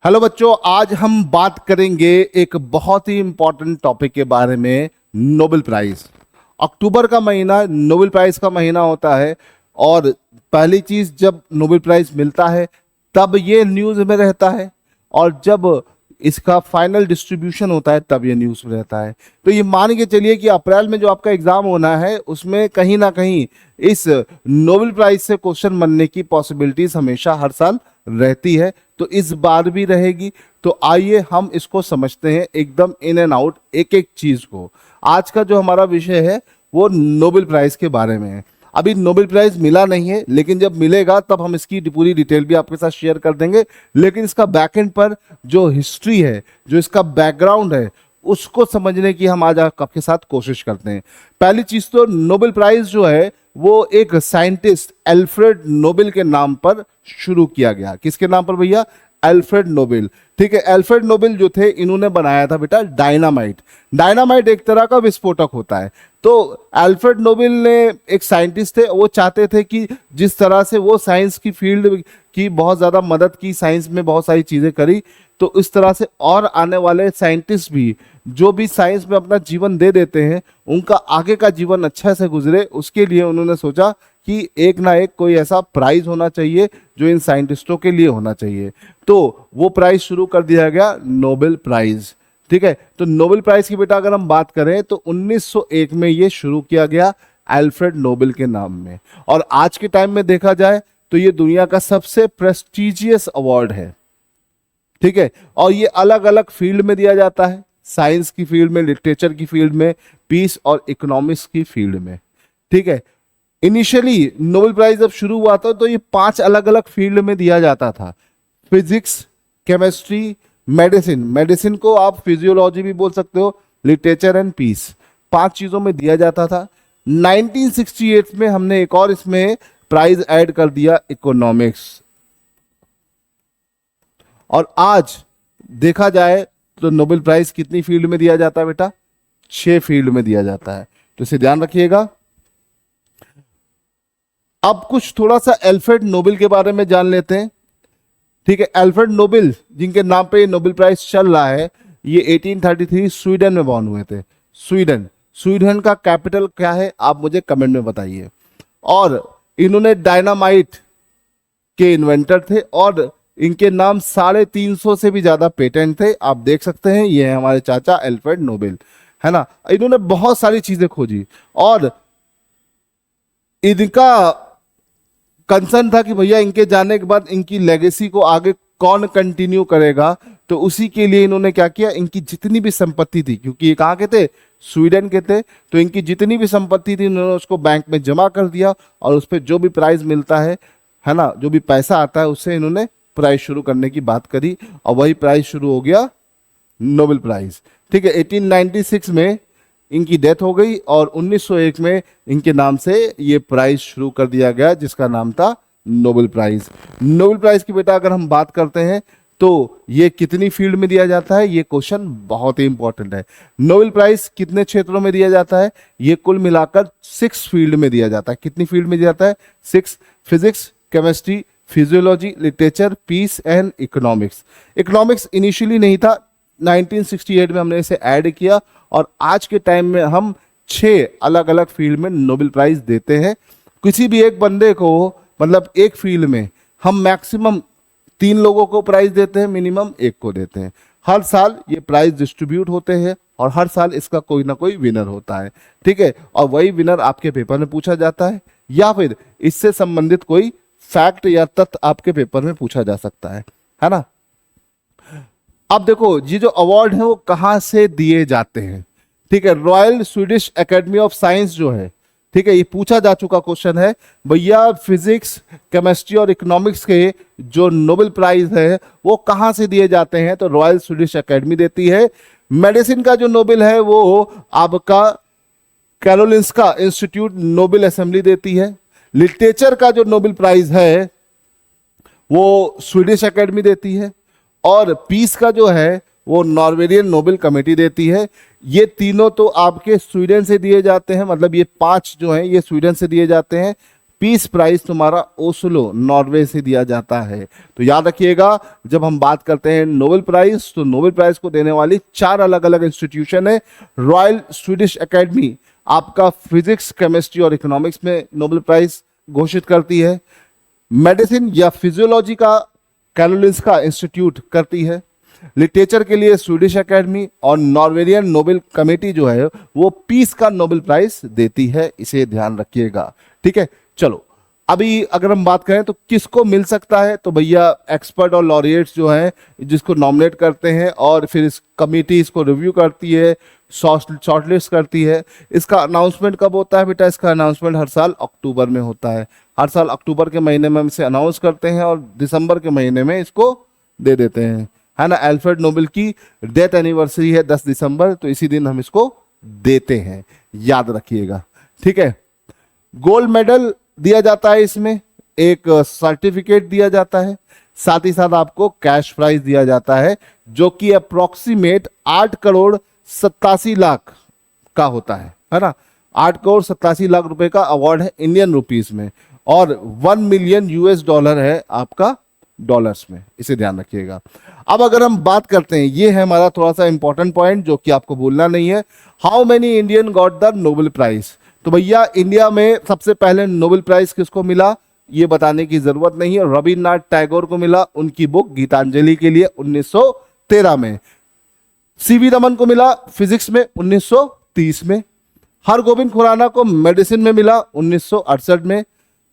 Hello बच्चों, आज हम बात करेंगे एक बहुत ही इंपॉर्टेंट टॉपिक के बारे में। Nobel prize. अक्टूबर का महीना नोबेल प्राइज का महीना होता है और पहली चीज, जब नोबेल प्राइज मिलता है तब ये न्यूज में रहता है, और जब इसका फाइनल डिस्ट्रीब्यूशन होता है तब ये न्यूज में रहता है। तो ये मान के चलिए कि अप्रैल में जो आपका एग्जाम होना है उसमें कहीं ना कहीं इस नोबेल प्राइज से क्वेश्चन बनने की पॉसिबिलिटीज हमेशा हर साल रहती है, तो इस बार भी रहेगी। तो आइए हम इसको समझते हैं एकदम इन एंड आउट, एक एक चीज को। आज का जो हमारा विषय है वो नोबेल प्राइज के बारे में है। अभी नोबेल प्राइज मिला नहीं है, लेकिन जब मिलेगा तब हम इसकी पूरी डिटेल भी आपके साथ शेयर कर देंगे। लेकिन इसका बैकएंड पर जो हिस्ट्री है, जो इसका बैकग्राउंड है, उसको समझने की हम आज आपके साथ कोशिश करते हैं। पहली चीज तो नोबेल प्राइज जो है वो एक साइंटिस्ट एल्फ्रेड नोबेल के नाम पर शुरू किया गया। किसके नाम पर भैया? Alfred Nobel. ठीक है, अल्फ्रेड नोबेल जो थे इन्होंने बनाया था बेटा डायनामाइट। डायनामाइट एक तरह का विस्फोटक होता है। तो अल्फ्रेड नोबेल ने, एक साइंटिस्ट थे, वो चाहते थे कि जिस तरह से वो साइंस की फील्ड की बहुत ज़्यादा मदद की, साइंस में बहुत सारी चीज़ें करी, तो इस तरह से और आने वाले साइंटिस्ट भी जो भी साइंस में अपना जीवन दे देते हैं उनका आगे का जीवन अच्छा से गुजरे, उसके लिए उन्होंने सोचा कि एक ना एक कोई ऐसा प्राइज होना चाहिए जो इन साइंटिस्टों के लिए होना चाहिए। तो वो प्राइज शुरू कर दिया गया, नोबेल प्राइज। ठीक है, तो नोबेल प्राइज की बेटा अगर हम बात करें तो 1901 में ये शुरू किया गया अल्फ्रेड नोबेल के नाम में। और आज के टाइम में देखा जाए तो ये दुनिया का सबसे प्रेस्टिजियस अवार्ड है। ठीक है, और ये अलग अलग फील्ड में दिया जाता है, साइंस की फील्ड में, लिटरेचर की फील्ड में, पीस और इकोनॉमिक्स की फील्ड में। ठीक है, इनिशियली नोबेल प्राइज जब शुरू हुआ था तो ये 5 अलग अलग फील्ड में दिया जाता था। फिजिक्स, केमिस्ट्री, मेडिसिन, मेडिसिन को आप फिजियोलॉजी भी बोल सकते हो, लिटरेचर एंड पीस, 5 चीजों में दिया जाता था। 1968 में हमने एक और इसमें प्राइज ऐड कर दिया, इकोनॉमिक्स। और आज देखा जाए तो नोबेल प्राइज कितनी फील्ड में दिया जाता है बेटा? 6 फील्ड में दिया जाता है, तो इसे ध्यान रखिएगा। अब कुछ थोड़ा सा अल्फ्रेड नोबेल के बारे में जान लेते हैं। ठीक है, अल्फ्रेड नोबेल जिनके नाम पे नोबेल प्राइज चल रहा है, ये 1833 स्वीडन में बॉर्न हुए थे। स्वीडन, स्वीडन का कैपिटल क्या है आप मुझे कमेंट में बताइए। और इन्होंने डायनामाइट के इन्वेंटर थे और इनके नाम 350 से भी ज्यादा पेटेंट थे। आप देख सकते हैं, ये है हमारे चाचा अल्फ्रेड नोबेल, है ना। इन्होंने बहुत सारी चीजें खोजी और इनका कंसर्न था कि भैया इनके जाने के बाद इनकी लेगेसी को आगे कौन कंटिन्यू करेगा। तो उसी के लिए इन्होंने क्या किया, इनकी जितनी भी संपत्ति थी, क्योंकि ये कहाँ के थे? स्वीडन के थे, तो इनकी जितनी भी संपत्ति थी उन्होंने उसको बैंक में जमा कर दिया और उस पर जो भी प्राइज मिलता है ना, जो भी पैसा आता है उससे इन्होंने प्राइज शुरू करने की बात करी और वही प्राइज शुरू हो गया नोबेल प्राइज। ठीक है, 1896 में इनकी डेथ हो गई और 1901 में इनके नाम से ये प्राइज शुरू कर दिया गया जिसका नाम था नोबेल प्राइज। नोबेल प्राइज की बेटा अगर हम बात करते हैं तो ये कितनी फील्ड में दिया जाता है, ये क्वेश्चन बहुत ही इंपॉर्टेंट है। नोबेल प्राइज कितने क्षेत्रों में दिया जाता है? ये कुल मिलाकर 6 फील्ड में दिया जाता है। कितनी फील्ड में दिया जाता है? 6। Physics, chemistry, physiology, literature, peace and economics. Economics initially नहीं था, 1968 में हमने इसे ऐड किया और आज के टाइम में हम 6 अलग अलग फील्ड में नोबेल प्राइज देते हैं। किसी भी एक बंदे को, मतलब एक फील्ड में हम मैक्सिमम 3 लोगों को प्राइज देते हैं, मिनिमम 1 को देते हैं। हर साल ये प्राइज डिस्ट्रीब्यूट होते हैं और हर साल इसका कोई ना कोई विनर होता है। ठीक है, और वही विनर आपके पेपर में पूछा जाता है या फिर इससे संबंधित कोई फैक्ट या तथ्य आपके पेपर में पूछा जा सकता है ना। अब देखो, ये जो अवार्ड है वो कहां से दिए जाते हैं। ठीक है, royal Swedish academy of science जो है, ठीक है, ये पूछा जा चुका क्वेश्चन है भैया, फिजिक्स, केमिस्ट्री और इकोनॉमिक्स के जो नोबेल प्राइज है वो कहां से दिए जाते हैं? तो रॉयल स्वीडिश एकेडमी देती है। मेडिसिन का जो नोबेल है वो आपका कैरोलिंस्का इंस्टीट्यूट नोबेल असेंबली देती है। लिटरेचर का जो नोबेल प्राइज है वो स्वीडिश एकेडमी देती है और पीस का जो है वो नॉर्वेजियन नोबेल कमेटी देती है। ये तीनों तो आपके स्वीडन से दिए जाते हैं, मतलब ये 5 जो हैं ये स्वीडन से दिए जाते हैं। पीस प्राइज तुम्हारा ओस्लो नॉर्वे से दिया जाता है। तो याद रखिएगा, जब हम बात करते हैं नोबेल प्राइज, तो नोबेल प्राइज को देने वाली 4 अलग अलग इंस्टीट्यूशन है। रॉयल स्वीडिश एकेडमी आपका फिजिक्स, केमिस्ट्री और इकोनॉमिक्स में नोबेल प्राइज घोषित करती है। मेडिसिन या फिजियोलॉजी का कैरोलिंस्का इंस्टीट्यूट करती है। लिटरेचर के लिए स्वीडिश एकेडमी और नॉर्वेरियन नोबेल कमेटी जो है वो पीस का नोबेल प्राइज देती है, इसे ध्यान रखिएगा। ठीक है, चलो अभी अगर हम बात करें तो किसको मिल सकता है, तो भैया एक्सपर्ट और लॉरिएट्स जो हैं जिसको नॉमिनेट करते हैं और फिर इस कमेटी इसको रिव्यू करती है, शॉर्टलिस्ट करती है। इसका अनाउंसमेंट कब होता है बेटा? इसका अनाउंसमेंट हर साल अक्टूबर में होता है। हर साल अक्टूबर के महीने में हम इसे अनाउंस करते हैं और दिसंबर के महीने में इसको दे देते हैं, है ना। अल्फ्रेड नोबेल की डेथ एनिवर्सरी है 10 दिसंबर, तो इसी दिन हम इसको देते हैं, याद रखिएगा। ठीक है, गोल्ड मेडल दिया जाता है, इसमें एक सर्टिफिकेट दिया जाता है, साथ ही साथ आपको कैश प्राइज दिया जाता है जो कि अप्रोक्सीमेट 8 करोड़ 87 लाख का होता है ना। 8 करोड़ 87 लाख रुपए का अवार्ड है इंडियन रुपीस में, और 1 मिलियन यूएस डॉलर है आपका डॉलर्स में, इसे ध्यान रखिएगा। अब अगर हम बात करते हैं, ये है हमारा थोड़ा सा इंपॉर्टेंट पॉइंट जो कि आपको भूलना नहीं है, how many Indian got the Nobel prize. तो भैया इंडिया में सबसे पहले नोबेल प्राइज किसको मिला ये बताने की जरूरत नहीं है, रविन्द्रनाथ टैगोर को मिला उनकी बुक गीतांजलि के लिए 1913 में। सीवी रमन को मिला फिजिक्स में 1930 में। हरगोविंद खुराना को मेडिसिन में मिला 1968 में।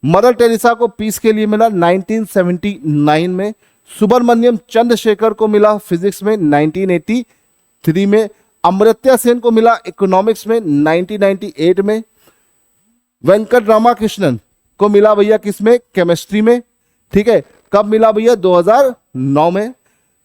मदर टेरेसा को पीस के लिए मिला 1979 में। सुब्रमण्यम चंद्रशेखर को मिला फिजिक्स में 1983 में। अमर्त्य सेन को मिला इकोनॉमिक्स में 1998 में। वेंकट रामाकृष्णन को मिला भैया किसमें? केमिस्ट्री में। ठीक है, कब मिला भैया? 2009 में।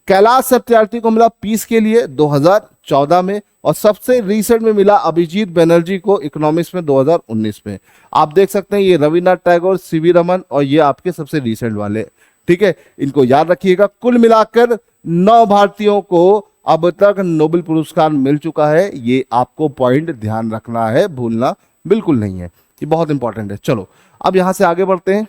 कैलाश सत्यार्थी को मिला पीस के लिए 2014 में, और सबसे रिसेंट में मिला अभिजीत बनर्जी को इकोनॉमिक्स में 2019 में। आप देख सकते हैं ये रविन्द्रनाथ टैगोर, सीवी रमन और ये आपके सबसे रिसेंट वाले। ठीक है, इनको याद रखिएगा। कुल मिलाकर 9 भारतीयों को अब तक नोबेल पुरस्कार मिल चुका है, ये आपको पॉइंट ध्यान रखना है, भूलना बिल्कुल नहीं है, ये बहुत इंपॉर्टेंट है। चलो अब यहां से आगे बढ़ते हैं।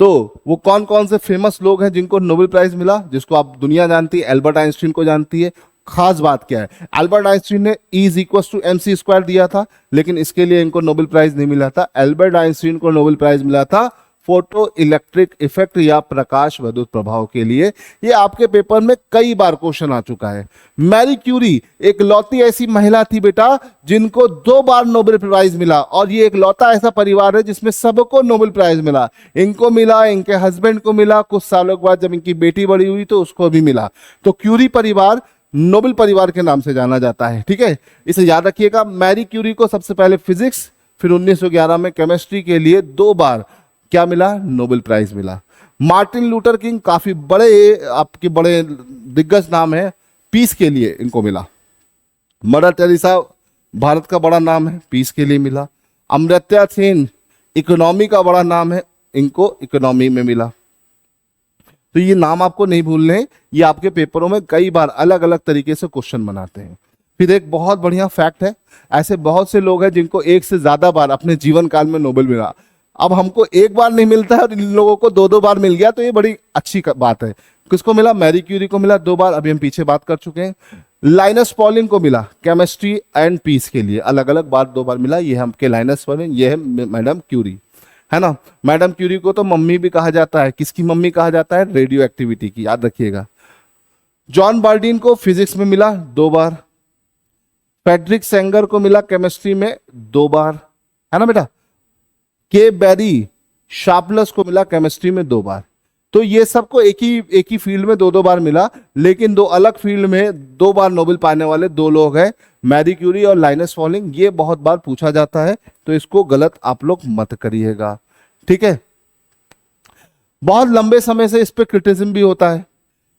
तो वो कौन कौन से फेमस लोग हैं जिनको नोबेल प्राइज मिला, जिसको आप दुनिया जानती है, एल्बर्ट आइंस्टीन को जानती है। खास बात क्या है, एल्बर्ट आइंस्टीन ने E=mc² दिया था, लेकिन इसके लिए इनको नोबेल प्राइज नहीं मिला था। एल्बर्ट आइंस्टीन को नोबेल प्राइज मिला था फोटो इलेक्ट्रिक इफेक्ट या प्रकाश विद्युत प्रभाव के लिए। ये आपके पेपर में कई बार क्वेश्चन आ चुका है। मैरी क्यूरी एक लौती ऐसी महिला थी बेटा जिनको 2 बार नोबेल प्राइज मिला, और ये एक लौता ऐसा परिवार है जिसमें सबको नोबेल प्राइज मिला। इनको मिला, इनके हस्बैंड को मिला, कुछ सालों के बाद जब इनकी बेटी बड़ी हुई तो उसको भी मिला। तो क्यूरी परिवार नोबेल परिवार के नाम से जाना जाता है। ठीक है, इसे याद रखिएगा। मैरी क्यूरी को सबसे पहले फिजिक्स, फिर 1911 में केमिस्ट्री के लिए 2 बार क्या मिला? नोबेल प्राइज मिला। मार्टिन लूथर किंग काफी बड़े आपके बड़े दिग्गज नाम है, पीस के लिए इनको मिला। मदर टेरेसा भारत का बड़ा नाम है, पीस के लिए मिला। अमर्त्य सेन इकोनॉमी का बड़ा नाम है, इनको इकोनॉमी में मिला। तो ये नाम आपको नहीं भूलने, ये आपके पेपरों में कई बार अलग अलग तरीके से क्वेश्चन बनाते हैं। फिर एक बहुत बढ़िया फैक्ट है, ऐसे बहुत से लोग हैं जिनको 1 से ज्यादा बार अपने जीवन काल में नोबेल मिला। अब हमको 1 बार नहीं मिलता है और इन लोगों को 2-2 बार मिल गया, तो ये बड़ी अच्छी बात है। किसको मिला? मैरी क्यूरी को मिला 2 बार, अभी हम पीछे बात कर चुके हैं। लाइनस पॉलिन को मिला केमिस्ट्री एंड पीस के लिए, अलग अलग बार 2 बार मिला। ये हमके लाइनस पॉलिन, ये है मैडम क्यूरी, है ना। मैडम क्यूरी को तो मम्मी भी कहा जाता है। किसकी मम्मी कहा जाता है? रेडियो एक्टिविटी की, याद रखिएगा। जॉन बार्डीन को फिजिक्स में मिला 2 बार। फ्रेडरिक सेंगर को मिला केमिस्ट्री में 2 बार, है ना बेटा। के बेरी शार्पलेस को मिला केमिस्ट्री में 2 बार। तो ये सबको एक ही फील्ड में 2-2 बार मिला, लेकिन 2 अलग फील्ड में 2 बार नोबेल पाने वाले 2 लोग हैं, मैरी क्यूरी और लाइनस पॉलिन। ये बहुत बार पूछा जाता है, तो इसको गलत आप लोग मत करिएगा। ठीक है, बहुत लंबे समय से इस पे क्रिटिसिज्म भी होता है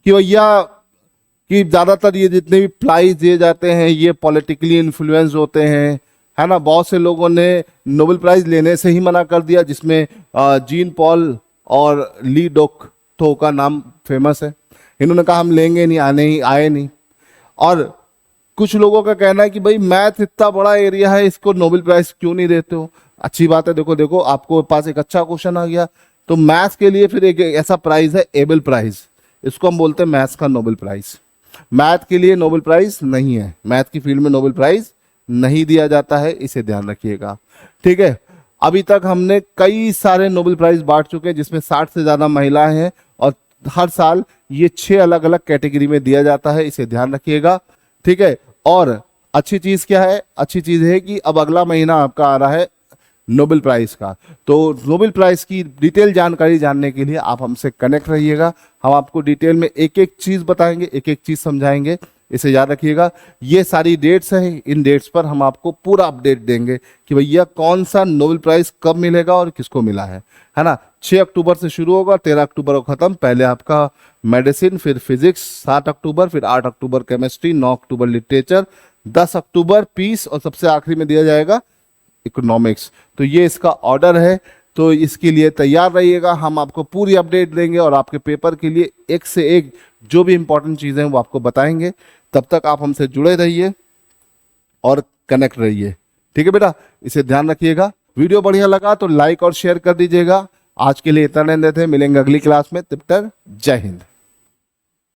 कि भैया कि ज्यादातर ये जितने भी प्राइज दिए जाते हैं ये पॉलिटिकली इन्फ्लुएंस होते हैं, है ना। बहुत से लोगों ने नोबेल प्राइज लेने से ही मना कर दिया, जिसमें जीन पॉल और ली डोक थो का नाम फेमस है। इन्होंने कहा हम लेंगे नहीं, आए नहीं। और कुछ लोगों का कहना है कि भाई मैथ इतना बड़ा एरिया है, इसको नोबेल प्राइज क्यों नहीं देते हो। अच्छी बात है। देखो देखो आपको पास एक अच्छा क्वेश्चन आ गया। तो मैथ्स के लिए फिर एक ऐसा प्राइज है एबल प्राइज, इसको हम बोलते हैं मैथ्स का नोबेल प्राइज। मैथ के लिए नोबेल प्राइज नहीं है, मैथ की फील्ड में नोबेल प्राइज नहीं दिया जाता है, इसे ध्यान रखिएगा। ठीक है, अभी तक हमने कई सारे नोबेल प्राइज बांट चुके हैं जिसमें 60 से ज़्यादा महिलाएं हैं और हर साल ये 6 अलग अलग कैटेगरी में दिया जाता है, इसे ध्यान रखिएगा। ठीक है, और अच्छी चीज़ क्या है, अच्छी चीज़ है कि अब अगला महीना आपका आ रहा है नोबेल प्राइज का। तो नोबेल प्राइज की डिटेल जानकारी जानने के लिए आप हमसे कनेक्ट रहिएगा। हम आपको डिटेल में एक एक चीज़ बताएंगे, एक एक चीज़ समझाएंगे, इसे याद रखिएगा। ये सारी डेट्स हैं, इन डेट्स पर हम आपको पूरा अपडेट देंगे कि भैया कौन सा नोबेल प्राइज कब मिलेगा और किसको मिला है ना। 6 अक्टूबर से शुरू होगा, 13 अक्टूबर को खत्म। पहले आपका मेडिसिन, फिर फिजिक्स 7 अक्टूबर, फिर 8 अक्टूबर केमिस्ट्री, 9 अक्टूबर लिटरेचर, 10 अक्टूबर पीस और सबसे आखिरी में दिया जाएगा इकोनॉमिक्स। तो ये इसका ऑर्डर है, तो इसके लिए तैयार रहिएगा। हम आपको पूरी अपडेट देंगे और आपके पेपर के लिए एक से एक जो भी इंपॉर्टेंट चीज़ें हैं वो आपको बताएंगे। तब तक आप हमसे जुड़े रहिए और कनेक्ट रहिए। ठीक है बेटा, इसे ध्यान रखिएगा। वीडियो बढ़िया लगा तो लाइक और शेयर कर दीजिएगा। आज के लिए इतना देते हैं, मिलेंगे अगली क्लास में। तब तक जय हिंद।